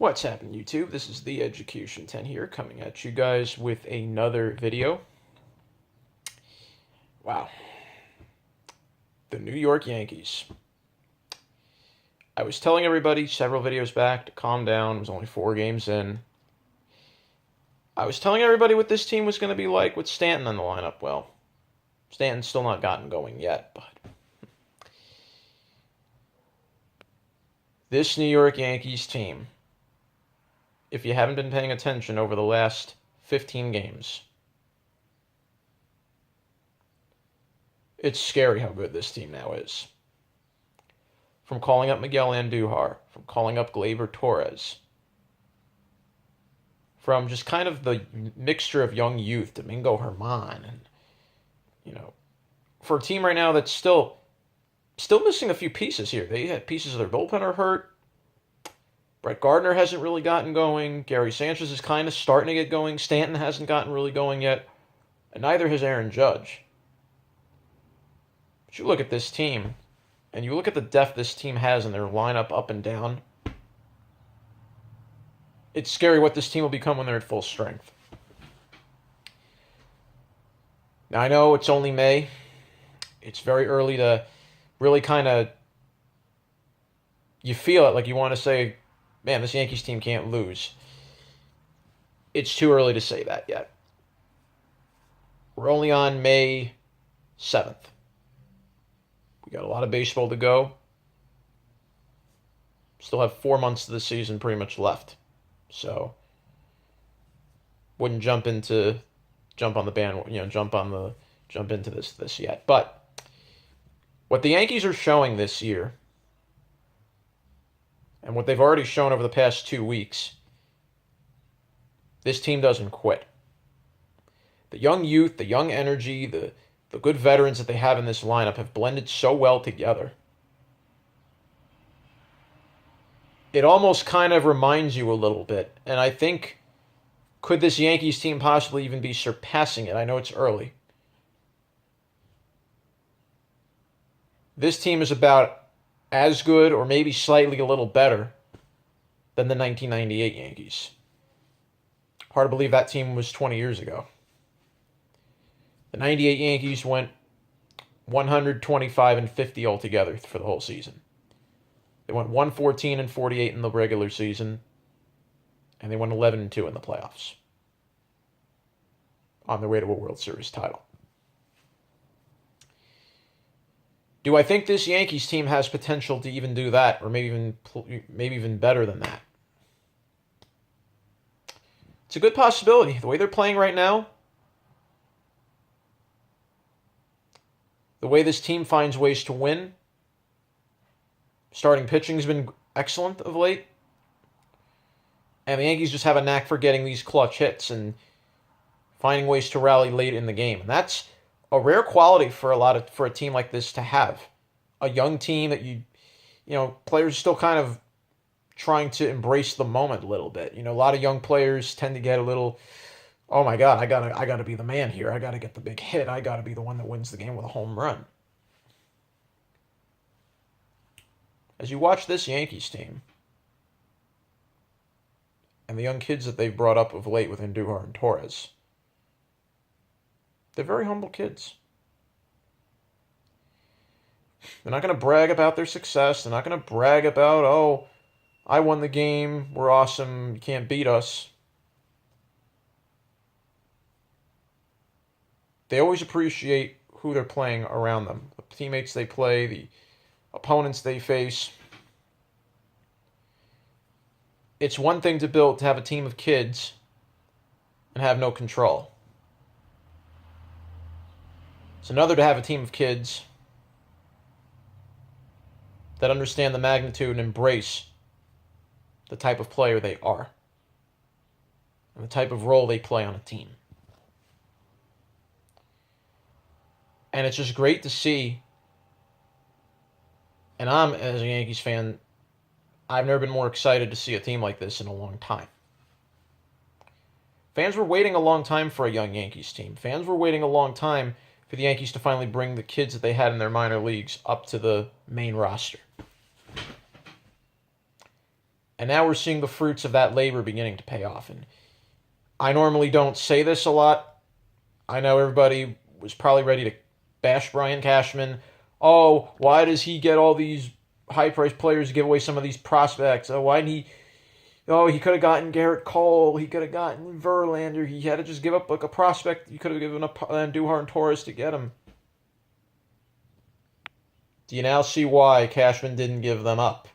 What's happening, YouTube? This is the Education 10 here, coming at you guys with another video. Wow. The New York Yankees. I was telling everybody several videos back to calm down. It was only 4 games in. I was telling everybody what this team was going to be like with Stanton in the lineup. Well, Stanton's still not gotten going yet, but this New York Yankees team, if you haven't been paying attention over the last 15 games, it's scary how good this team now is. From calling up Miguel Andujar, from calling up Gleyber Torres, from just kind of the mixture of young youth, Domingo Germán, and, for a team right now that's still missing a few pieces here. They had pieces of their bullpen are hurt. Brett Gardner hasn't really gotten going. Gary Sanchez is kind of starting to get going. Stanton hasn't gotten really going yet. And neither has Aaron Judge. But you look at this team, and you look at the depth this team has in their lineup up and down. It's scary what this team will become when they're at full strength. Now, I know it's only May. It's very early to really kind of... You feel it, like you want to say, man, this Yankees team can't lose. It's too early to say that yet. We're only on May 7th. We got a lot of baseball to go. Still have 4 months of the season pretty much left. So, wouldn't jump into this yet. But what the Yankees are showing this year, and what they've already shown over the past 2 weeks, this team doesn't quit. The young youth, the young energy, the good veterans that they have in this lineup have blended so well together. It almost kind of reminds you a little bit. And I think, could this Yankees team possibly even be surpassing it? I know it's early. This team is about as good, or maybe slightly a little better, than the 1998 Yankees. Hard to believe that team was 20 years ago. The 98 Yankees went 125-50 altogether for the whole season. They went 114-48 in the regular season, and they went 11-2 in the playoffs, on their way to a World Series title. Do I think this Yankees team has potential to even do that, or maybe even better than that? It's a good possibility. The way they're playing right now, the way this team finds ways to win, starting pitching has been excellent of late, and the Yankees just have a knack for getting these clutch hits and finding ways to rally late in the game. And that's a rare quality for a team like this to have. A young team that players still kind of trying to embrace the moment a little bit. A lot of young players tend to get a little, oh my God, I gotta be the man here. I gotta get the big hit. I gotta be the one that wins the game with a home run. As you watch this Yankees team, and the young kids that they've brought up of late with Andujar and Torres, they're very humble kids. They're not going to brag about their success. They're not going to brag about, oh, I won the game, we're awesome, you can't beat us. They always appreciate who they're playing around them, the teammates they play, the opponents they face. It's one thing to have a team of kids and have no control. It's another to have a team of kids that understand the magnitude and embrace the type of player they are and the type of role they play on a team. And it's just great to see. And as a Yankees fan, I've never been more excited to see a team like this in a long time. Fans were waiting a long time for a young Yankees team. Fans were waiting a long time for the Yankees to finally bring the kids that they had in their minor leagues up to the main roster. And now we're seeing the fruits of that labor beginning to pay off. And I normally don't say this a lot. I know everybody was probably ready to bash Brian Cashman. Oh, why does he get all these high-priced players to give away some of these prospects? Oh, why didn't he? Oh, he could have gotten Garrett Cole. He could have gotten Verlander. He had to just give up like a prospect. You could have given up Andujar and Torres to get him. Do you now see why Cashman didn't give them up?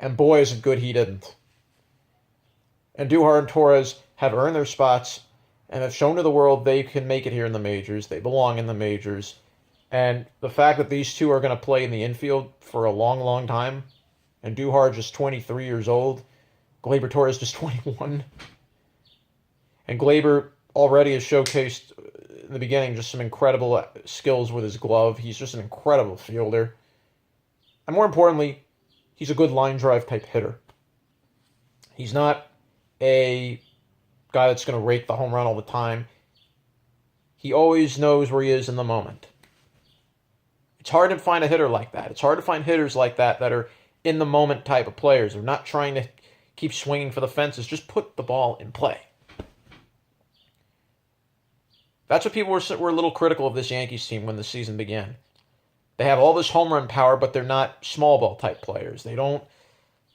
And boy, is it good he didn't. Andujar and Torres have earned their spots and have shown to the world they can make it here in the majors. They belong in the majors. And the fact that these two are going to play in the infield for a long, long time, and Andujar just 23 years old, Gleyber Torres just 21, and Gleyber already has showcased in the beginning just some incredible skills with his glove. He's just an incredible fielder. And more importantly, he's a good line drive type hitter. He's not a guy that's going to rake the home run all the time. He always knows where he is in the moment. It's hard to find a hitter like that. It's hard to find hitters like that are in the moment type of players. They're not trying to keep swinging for the fences. Just put the ball in play. That's what people were a little critical of this Yankees team when the season began. They have all this home run power, but they're not small ball type players. They don't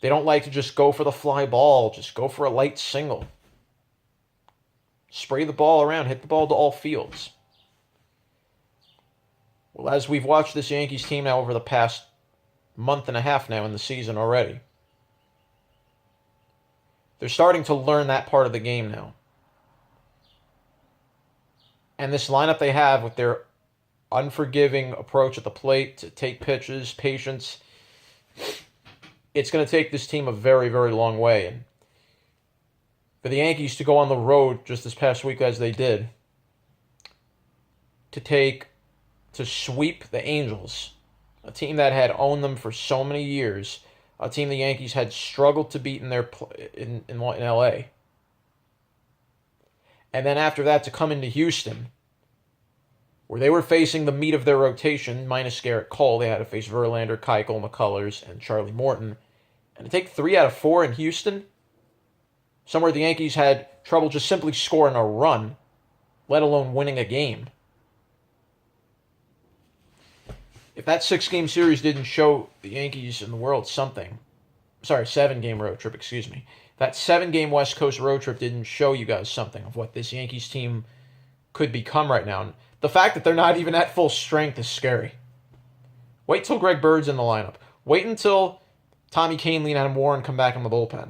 like to just go for the fly ball, just go for a light single. Spray the ball around, hit the ball to all fields. Well, as we've watched this Yankees team now over the past month and a half now in the season already, they're starting to learn that part of the game now. And this lineup they have with their unforgiving approach at the plate to take pitches, patience, it's going to take this team a very, very long way. And for the Yankees to go on the road just this past week as they did, to sweep the Angels, a team that had owned them for so many years, a team the Yankees had struggled to beat in LA. And then after that to come into Houston, where they were facing the meat of their rotation, minus Garrett Cole. They had to face Verlander, Keuchel, McCullers, and Charlie Morton. And to take 3 out of 4 in Houston, somewhere the Yankees had trouble just simply scoring a run, let alone winning a game. If that 6-game series didn't show the Yankees and the world something, 7-game road trip, excuse me. That 7-game West Coast road trip didn't show you guys something of what this Yankees team could become right now. And the fact that they're not even at full strength is scary. Wait till Greg Bird's in the lineup. Wait until Tommy Kahnle and Adam Warren come back in the bullpen.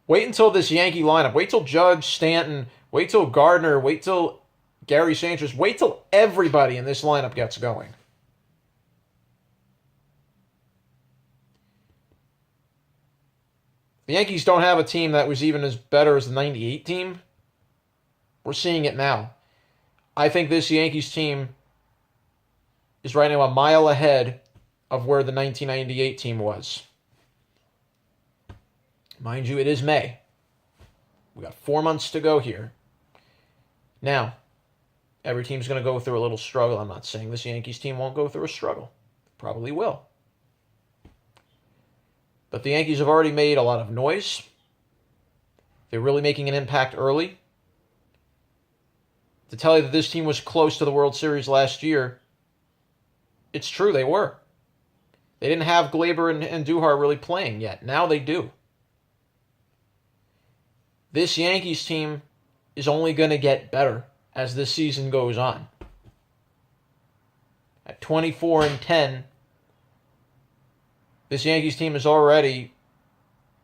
Wait until this Yankee lineup. Wait till Judge, Stanton. Wait till Gardner. Wait till Gary Sanchez. Wait till everybody in this lineup gets going. The Yankees don't have a team that was even as better as the 98 team. We're seeing it now. I think this Yankees team is right now a mile ahead of where the 1998 team was. Mind you, it is May. We got 4 months to go here. Now, every team's going to go through a little struggle. I'm not saying this Yankees team won't go through a struggle. Probably will. But the Yankees have already made a lot of noise. They're really making an impact early. To tell you that this team was close to the World Series last year, it's true, they were. They didn't have Gleyber and Andujar really playing yet. Now they do. This Yankees team is only going to get better as this season goes on. At 24-10, this Yankees team has already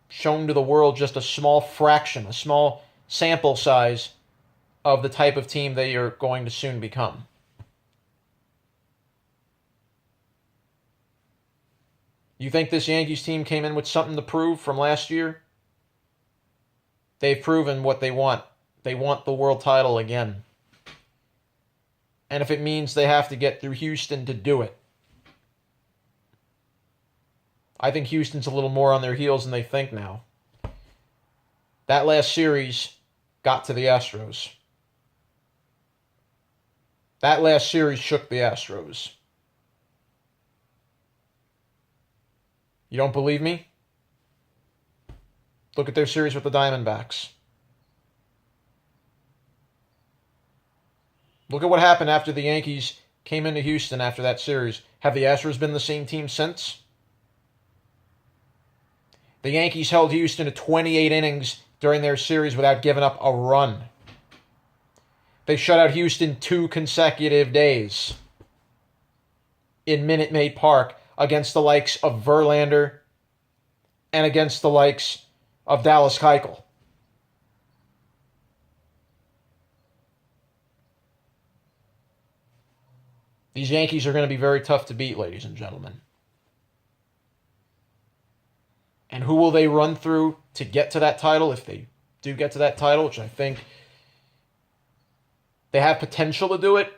shown to the world just a small fraction, a small sample size of the type of team they are going to soon become. You think this Yankees team came in with something to prove from last year? They've proven what they want. They want the world title again. And if it means they have to get through Houston to do it, I think Houston's a little more on their heels than they think now. That last series got to the Astros. That last series shook the Astros. You don't believe me? Look at their series with the Diamondbacks. Look at what happened after the Yankees came into Houston after that series. Have the Astros been the same team since? The Yankees held Houston to 28 innings during their series without giving up a run. They shut out Houston 2 consecutive days in Minute Maid Park against the likes of Verlander and against the likes of Dallas Keuchel. These Yankees are going to be very tough to beat, ladies and gentlemen. And who will they run through to get to that title, if they do get to that title, which I think they have potential to do it.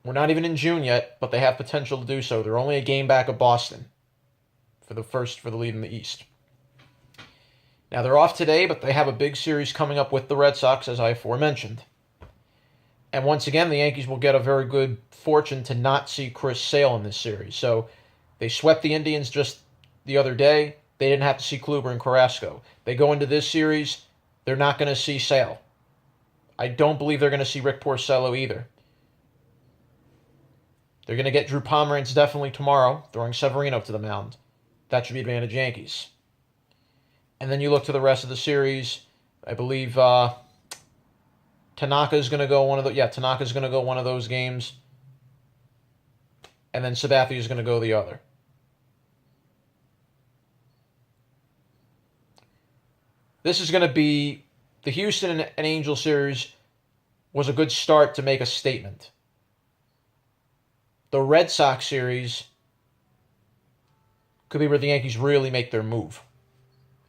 We're not even in June yet, but they have potential to do so. They're only a game back of Boston for the lead in the East. Now, they're off today, but they have a big series coming up with the Red Sox, as I aforementioned. And once again, the Yankees will get a very good fortune to not see Chris Sale in this series. So they swept the Indians just the other day. They didn't have to see Kluber and Carrasco. They go into this series, they're not going to see Sale. I don't believe they're going to see Rick Porcello either. They're going to get Drew Pomeranz definitely tomorrow, throwing Severino to the mound. That should be advantage Yankees. And then you look to the rest of the series. I believe Tanaka's going to go Tanaka's going to go one of those games. And then Sabathia is going to go the other. This is going to be the Houston and Angel series was a good start to make a statement. The Red Sox series could be where the Yankees really make their move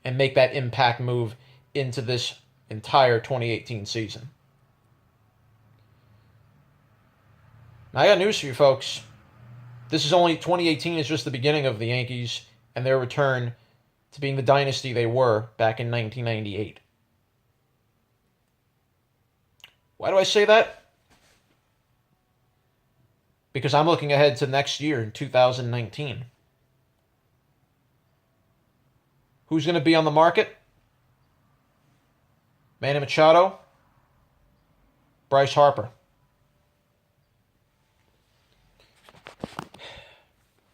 and make that impact move into this entire 2018 season. Now, I got news for you folks. 2018 is just the beginning of the Yankees and their return to being the dynasty they were back in 1998. Why do I say that? Because I'm looking ahead to next year in 2019. Who's going to be on the market? Manny Machado, Bryce Harper.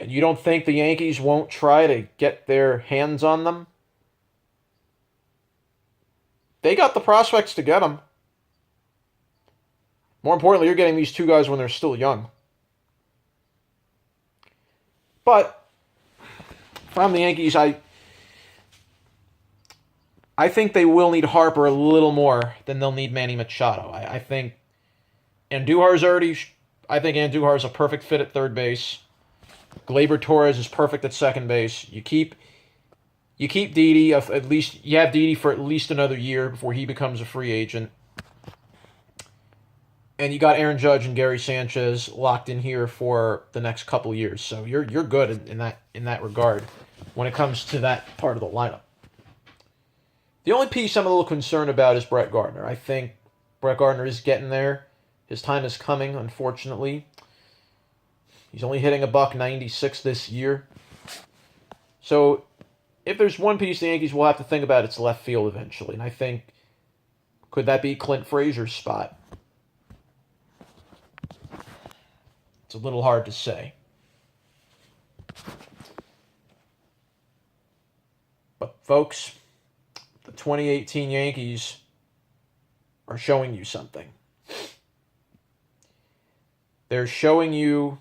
And you don't think the Yankees won't try to get their hands on them? They got the prospects to get them. More importantly, you're getting these two guys when they're still young. But if I'm the Yankees, I think they will need Harper a little more than they'll need Manny Machado. I think Andujar's a perfect fit at third base. Gleyber Torres is perfect at second base. You keep Didi, at least you have Didi for at least another year before he becomes a free agent. And you got Aaron Judge and Gary Sanchez locked in here for the next couple years. So you're good in that regard when it comes to that part of the lineup. The only piece I'm a little concerned about is Brett Gardner. I think Brett Gardner is getting there. His time is coming, unfortunately. He's only hitting $196 this year. So if there's one piece the Yankees will have to think about, it's left field eventually. And I think, could that be Clint Frazier's spot? It's a little hard to say. But folks, the 2018 Yankees are showing you something. They're showing you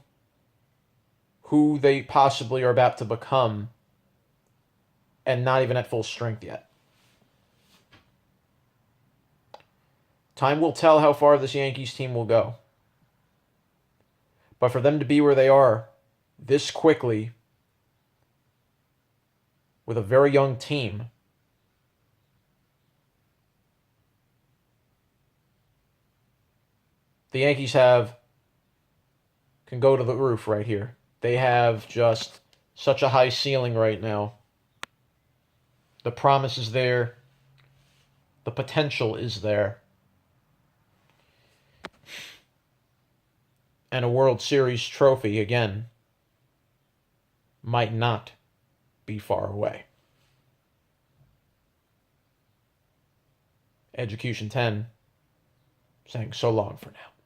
who they possibly are about to become, and not even at full strength yet. Time will tell how far this Yankees team will go. But for them to be where they are this quickly with a very young team, the Yankees can go to the roof right here. They have just such a high ceiling right now. The promise is there. The potential is there. And a World Series trophy, again, might not be far away. Education 10 saying so long for now.